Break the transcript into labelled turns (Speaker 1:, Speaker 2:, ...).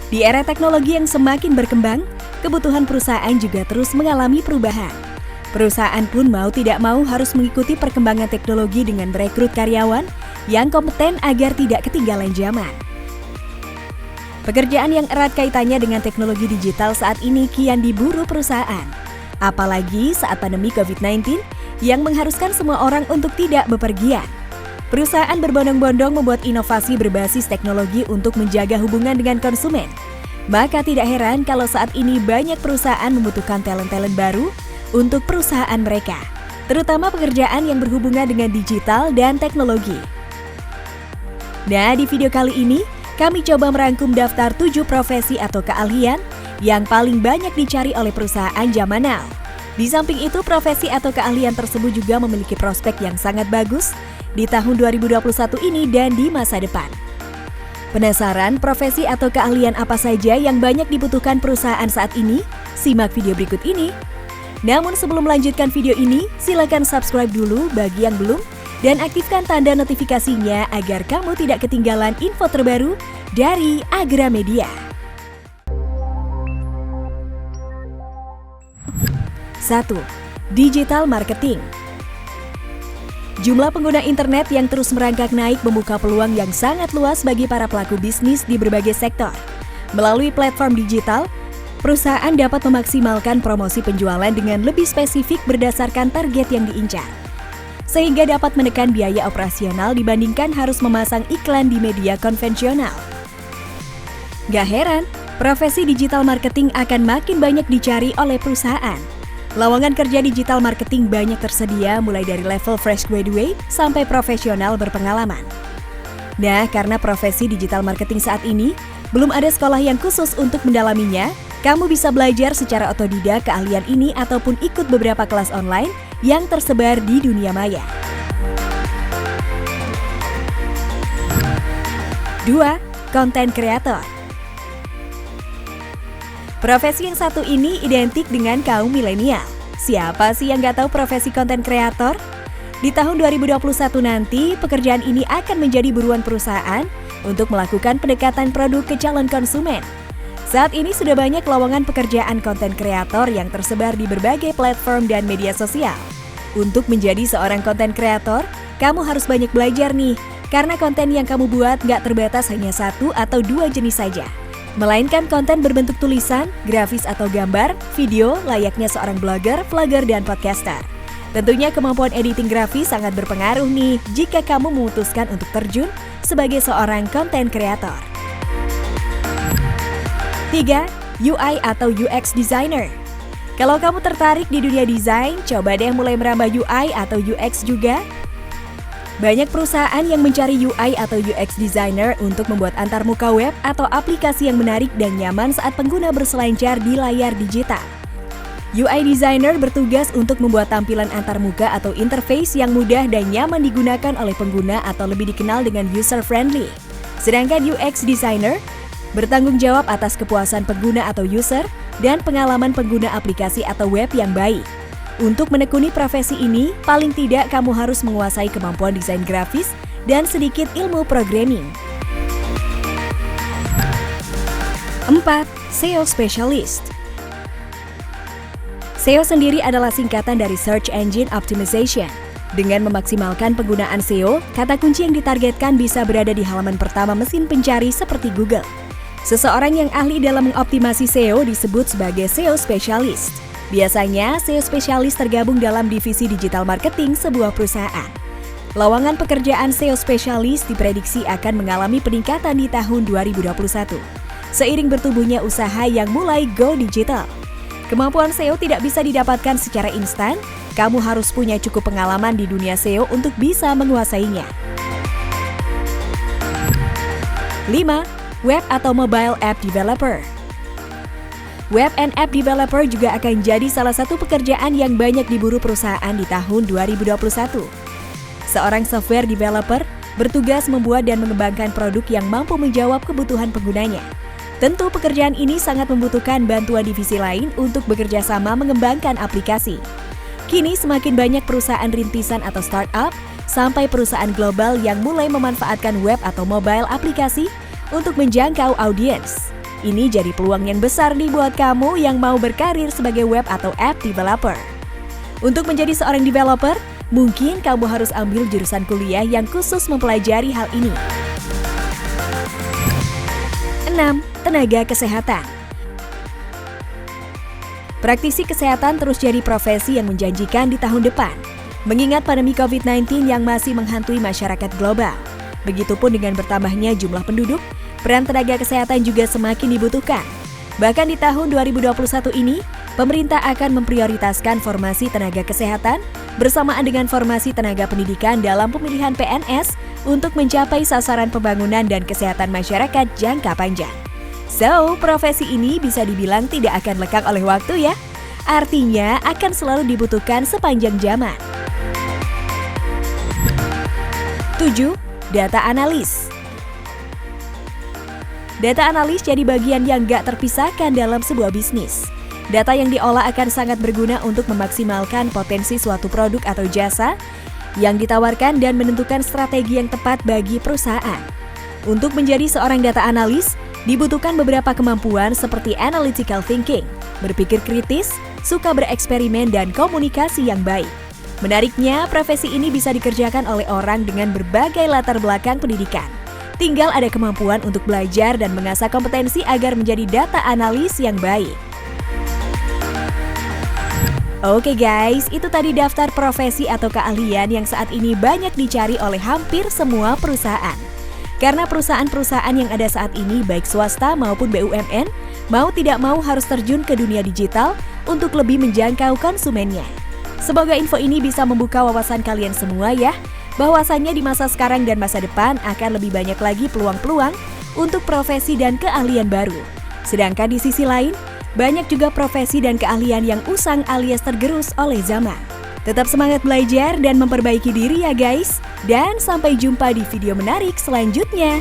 Speaker 1: Di era teknologi yang semakin berkembang, kebutuhan perusahaan juga terus mengalami perubahan. Perusahaan pun mau tidak mau harus mengikuti perkembangan teknologi dengan merekrut karyawan yang kompeten agar tidak ketinggalan zaman. Pekerjaan yang erat kaitannya dengan teknologi digital saat ini kian diburu perusahaan. Apalagi saat pandemi COVID-19 yang mengharuskan semua orang untuk tidak bepergian. Perusahaan berbondong-bondong membuat inovasi berbasis teknologi untuk menjaga hubungan dengan konsumen. Maka tidak heran kalau saat ini banyak perusahaan membutuhkan talent-talent baru untuk perusahaan mereka, terutama pekerjaan yang berhubungan dengan digital dan teknologi. Nah, di video kali ini, kami coba merangkum daftar 7 profesi atau keahlian yang paling banyak dicari oleh perusahaan zaman now. Di samping itu, profesi atau keahlian tersebut juga memiliki prospek yang sangat bagus di tahun 2021 ini dan di masa depan. Penasaran profesi atau keahlian apa saja yang banyak dibutuhkan perusahaan saat ini? Simak video berikut ini. Namun sebelum melanjutkan video ini, silakan subscribe dulu bagi yang belum dan aktifkan tanda notifikasinya agar kamu tidak ketinggalan info terbaru dari Agra Media. 1. Digital marketing. Jumlah pengguna internet yang terus merangkak naik membuka peluang yang sangat luas bagi para pelaku bisnis di berbagai sektor. Melalui platform digital, perusahaan dapat memaksimalkan promosi penjualan dengan lebih spesifik berdasarkan target yang diincar, sehingga dapat menekan biaya operasional dibandingkan harus memasang iklan di media konvensional. Gak heran, profesi digital marketing akan makin banyak dicari oleh perusahaan. Lowongan kerja digital marketing banyak tersedia mulai dari level fresh graduate sampai profesional berpengalaman. Nah, karena profesi digital marketing saat ini belum ada sekolah yang khusus untuk mendalaminya, kamu bisa belajar secara otodidak keahlian ini ataupun ikut beberapa kelas online yang tersebar di dunia maya. 2. Content creator. Profesi yang satu ini identik dengan kaum milenial. Siapa sih yang nggak tahu profesi content creator? Di tahun 2021 nanti, pekerjaan ini akan menjadi buruan perusahaan untuk melakukan pendekatan produk ke calon konsumen. Saat ini sudah banyak lowongan pekerjaan content creator yang tersebar di berbagai platform dan media sosial. Untuk menjadi seorang content creator, kamu harus banyak belajar nih, karena konten yang kamu buat nggak terbatas hanya 1 atau 2 jenis saja, melainkan konten berbentuk tulisan, grafis atau gambar, video layaknya seorang blogger, vlogger, dan podcaster. Tentunya kemampuan editing grafis sangat berpengaruh nih jika kamu memutuskan untuk terjun sebagai seorang content creator. 3. UI atau UX designer. Kalau kamu tertarik di dunia desain, coba deh mulai merambah UI atau UX juga. Banyak perusahaan yang mencari UI atau UX designer untuk membuat antarmuka web atau aplikasi yang menarik dan nyaman saat pengguna berselancar di layar digital. UI designer bertugas untuk membuat tampilan antarmuka atau interface yang mudah dan nyaman digunakan oleh pengguna atau lebih dikenal dengan user-friendly. Sedangkan UX designer bertanggung jawab atas kepuasan pengguna atau user dan pengalaman pengguna aplikasi atau web yang baik. Untuk menekuni profesi ini, paling tidak kamu harus menguasai kemampuan desain grafis dan sedikit ilmu programming. 4. SEO Specialist. SEO sendiri adalah singkatan dari Search Engine Optimization. Dengan memaksimalkan penggunaan SEO, kata kunci yang ditargetkan bisa berada di halaman pertama mesin pencari seperti Google. Seseorang yang ahli dalam mengoptimasi SEO disebut sebagai SEO Specialist. Biasanya, SEO spesialis tergabung dalam divisi digital marketing sebuah perusahaan. Lowongan pekerjaan SEO spesialis diprediksi akan mengalami peningkatan di tahun 2021. Seiring bertumbuhnya usaha yang mulai go digital. Kemampuan SEO tidak bisa didapatkan secara instan, kamu harus punya cukup pengalaman di dunia SEO untuk bisa menguasainya. 5. Web atau Mobile App Developer. Web and App Developer juga akan jadi salah satu pekerjaan yang banyak diburu perusahaan di tahun 2021. Seorang software developer bertugas membuat dan mengembangkan produk yang mampu menjawab kebutuhan penggunanya. Tentu pekerjaan ini sangat membutuhkan bantuan divisi lain untuk bekerja sama mengembangkan aplikasi. Kini semakin banyak perusahaan rintisan atau startup sampai perusahaan global yang mulai memanfaatkan web atau mobile aplikasi untuk menjangkau audiens. Ini jadi peluang yang besar nih buat kamu yang mau berkarir sebagai web atau app developer. Untuk menjadi seorang developer, mungkin kamu harus ambil jurusan kuliah yang khusus mempelajari hal ini. 6. Tenaga kesehatan. Praktisi kesehatan terus jadi profesi yang menjanjikan di tahun depan, mengingat pandemi COVID-19 yang masih menghantui masyarakat global. Begitupun dengan bertambahnya jumlah penduduk, peran tenaga kesehatan juga semakin dibutuhkan. Bahkan di tahun 2021 ini, pemerintah akan memprioritaskan formasi tenaga kesehatan bersamaan dengan formasi tenaga pendidikan dalam pemilihan PNS untuk mencapai sasaran pembangunan dan kesehatan masyarakat jangka panjang. So, profesi ini bisa dibilang tidak akan lekang oleh waktu ya. Artinya akan selalu dibutuhkan sepanjang zaman. 7. Data analis. Data analis jadi bagian yang gak terpisahkan dalam sebuah bisnis. Data yang diolah akan sangat berguna untuk memaksimalkan potensi suatu produk atau jasa yang ditawarkan dan menentukan strategi yang tepat bagi perusahaan. Untuk menjadi seorang data analis, dibutuhkan beberapa kemampuan seperti analytical thinking, berpikir kritis, suka bereksperimen, dan komunikasi yang baik. Menariknya, profesi ini bisa dikerjakan oleh orang dengan berbagai latar belakang pendidikan. Tinggal ada kemampuan untuk belajar dan mengasah kompetensi agar menjadi data analis yang baik. Oke guys, itu tadi daftar profesi atau keahlian yang saat ini banyak dicari oleh hampir semua perusahaan. Karena perusahaan-perusahaan yang ada saat ini, baik swasta maupun BUMN, mau tidak mau harus terjun ke dunia digital untuk lebih menjangkau konsumennya. Semoga info ini bisa membuka wawasan kalian semua ya, bahwasannya di masa sekarang dan masa depan akan lebih banyak lagi peluang-peluang untuk profesi dan keahlian baru. Sedangkan di sisi lain, banyak juga profesi dan keahlian yang usang alias tergerus oleh zaman. Tetap semangat belajar dan memperbaiki diri ya guys. Dan sampai jumpa di video menarik selanjutnya.